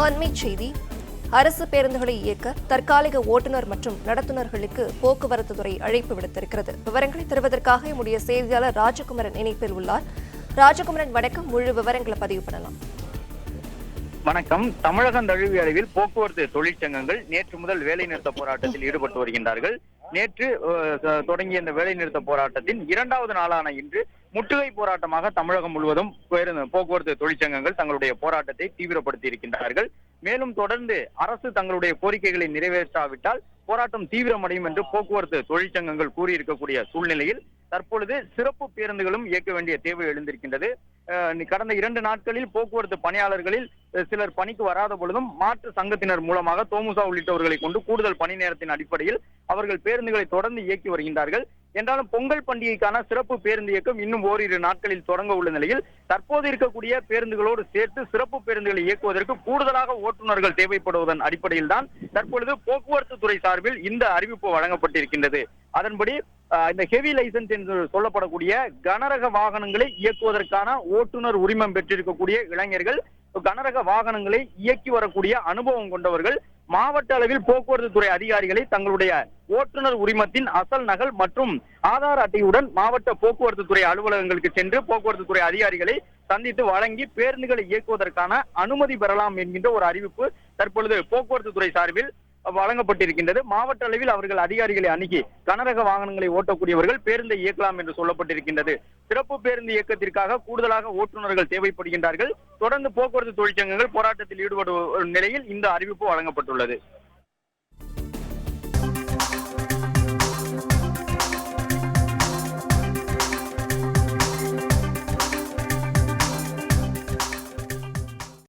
அண்மைச் செய்தி. அரசு பேருந்துகளை இயக்க தற்காலிக ஓட்டுநர் மற்றும் நடத்துனர்களுக்கு போக்குவரத்து துறை அழைப்பு விடுத்திருக்கிறது. விவரங்களை தருவதற்காக நம்முடைய செய்தியாளர் ராஜகுமரன் இணைப்பில் உள்ளார். ராஜகுமரன், வணக்கம். முழு விவரங்களை பதிவு பண்ணலாம். வணக்கம். தமிழகம் தழுவிய அளவில் போக்குவரத்து தொழிற்சங்கங்கள் நேற்று முதல் வேலைநிறுத்த போராட்டத்தில் ஈடுபட்டு வருகின்றார்கள். நேற்று தொடங்கிய இந்த வேலைநிறுத்த போராட்டத்தின் இரண்டாவது நாளான இன்று முற்றுகை போராட்டமாக தமிழகம் முழுவதும் போக்குவரத்து தொழிற்சங்கங்கள் தங்களுடைய போராட்டத்தை தீவிரப்படுத்தி இருக்கின்றார்கள். மேலும் தொடர்ந்து அரசு தங்களுடைய கோரிக்கைகளை நிறைவேற்றாவிட்டால் போராட்டம் தீவிரமடையும் என்று போக்குவரத்து தொழிற்சங்கங்கள் கூறியிருக்கக்கூடிய சூழ்நிலையில் தற்பொழுது சிறப்பு பேருந்துகளும் இயக்க வேண்டிய தேவை எழுந்திருக்கின்றது. கடந்த 2 நாட்களில் போக்குவரத்து பணியாளர்களில் சிலர் பணிக்கு வராத பொழுதும் மாற்று சங்கத்தினர் மூலமாக தோமுசா உள்ளிட்டவர்களை கொண்டு கூடுதல் பணி நேரத்தின் அடிப்படையில் அவர்கள் பேருந்துகளை தொடர்ந்து இயக்கி வருகின்றார்கள். என்றாலும் பொங்கல் பண்டிகைக்கான சிறப்பு பேருந்து இயக்கம் இன்னும் ஓரிரு நாட்களில் தொடங்க உள்ள நிலையில் தற்போது இருக்கக்கூடிய பேருந்துகளோடு சேர்த்து சிறப்பு பேருந்துகளை இயக்குவதற்கு கூடுதலாக ஓட்டுநர்கள் தேவைப்படுவதன் அடிப்படையில் தான் தற்பொழுது போக்குவரத்து துறை சார்பில் இந்த அறிவிப்பு வழங்கப்பட்டிருக்கின்றது. அதன்படி இந்த ஹெவி லைசன்ஸ் என்று சொல்லப்படக்கூடிய கனரக வாகனங்களை இயக்குவதற்கான ஓட்டுநர் உரிமம் பெற்றிருக்கக்கூடிய இளைஞர்கள், கனரக வாகனங்களை இயக்கி வரக்கூடிய அனுபவம் கொண்டவர்கள் மாவட்ட அளவில் போக்குவரத்து துறை அதிகாரிகளை தங்களுடைய ஓட்டுநர் உரிமத்தின் அசல் நகல் மற்றும் ஆதார் அட்டையுடன் மாவட்ட போக்குவரத்து துறை அலுவலகங்களுக்கு சென்று போக்குவரத்து துறை அதிகாரிகளை சந்தித்து வழங்கி பேருந்துகளை இயக்குவதற்கான அனுமதி பெறலாம் என்கின்ற ஒரு அறிவிப்பு தற்பொழுது போக்குவரத்து துறை சார்பில் வழங்கப்பட்டிருக்கின்றது. மாவட்ட அளவில் அவர்கள் அதிகாரிகளை அணுகி கனரக வாகனங்களை ஓட்டக்கூடியவர்கள் பேருந்தை இயக்கலாம் என்று சொல்லப்பட்டிருக்கின்றது. சிறப்பு பேருந்து இயக்கத்திற்காக கூடுதலாக ஓட்டுநர்கள் தேவைப்படுகின்றார்கள். தொடர்ந்து போக்குவரத்து தொழிற்சங்கங்கள் போராட்டத்தில் ஈடுபடும் நிலையில் இந்த அறிவிப்பு வழங்கப்பட்டுள்ளது.